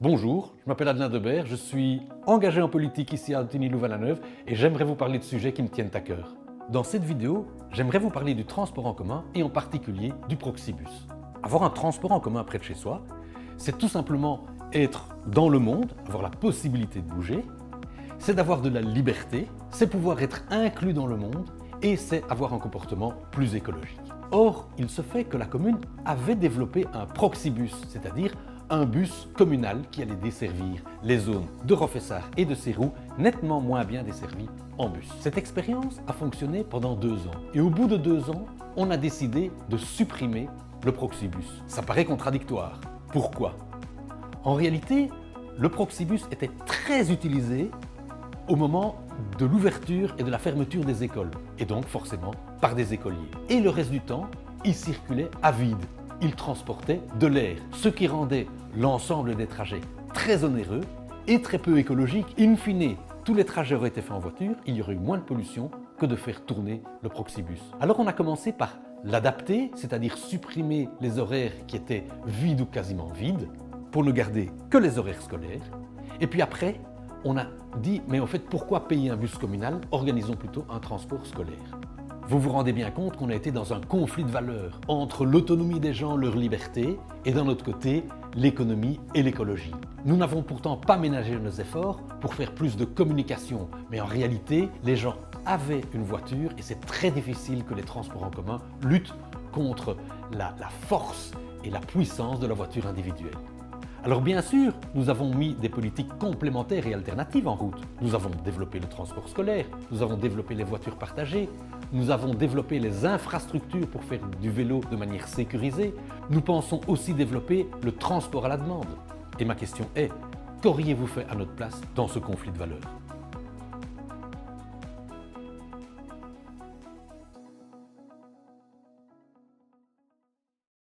Bonjour, je m'appelle Adelin Debert, je suis engagé en politique ici à Attigny-Louvain-la-Neuve et j'aimerais vous parler de sujets qui me tiennent à cœur. Dans cette vidéo, j'aimerais vous parler du transport en commun et en particulier du Proxibus. Avoir un transport en commun près de chez soi, c'est tout simplement être dans le monde, avoir la possibilité de bouger, c'est d'avoir de la liberté, c'est pouvoir être inclus dans le monde et c'est avoir un comportement plus écologique. Or, il se fait que la commune avait développé un Proxibus, c'est-à-dire un bus communal qui allait desservir les zones de Rofessard et de Seyroux, nettement moins bien desservies en bus. Cette expérience a fonctionné pendant 2 ans et au bout de 2 ans, on a décidé de supprimer le Proxibus. Ça paraît contradictoire. Pourquoi? En réalité, le Proxibus était très utilisé au moment de l'ouverture et de la fermeture des écoles, et donc forcément par des écoliers. Et le reste du temps, il circulait à vide. Il transportait de l'air, ce qui rendait l'ensemble des trajets très onéreux et très peu écologiques. In fine, tous les trajets auraient été faits en voiture, il y aurait eu moins de pollution que de faire tourner le Proxibus. Alors on a commencé par l'adapter, c'est-à-dire supprimer les horaires qui étaient vides ou quasiment vides, pour ne garder que les horaires scolaires. Et puis après, on a dit, mais en fait, pourquoi payer un bus communal? Organisons plutôt un transport scolaire. Vous vous rendez bien compte qu'on a été dans un conflit de valeurs entre l'autonomie des gens, leur liberté, et d'un autre côté, l'économie et l'écologie. Nous n'avons pourtant pas ménagé nos efforts pour faire plus de communication, mais en réalité, les gens avaient une voiture et c'est très difficile que les transports en commun luttent contre la force et la puissance de la voiture individuelle. Alors bien sûr, nous avons mis des politiques complémentaires et alternatives en route. Nous avons développé le transport scolaire, nous avons développé les voitures partagées, nous avons développé les infrastructures pour faire du vélo de manière sécurisée. Nous pensons aussi développer le transport à la demande. Et ma question est, qu'auriez-vous fait à notre place dans ce conflit de valeurs?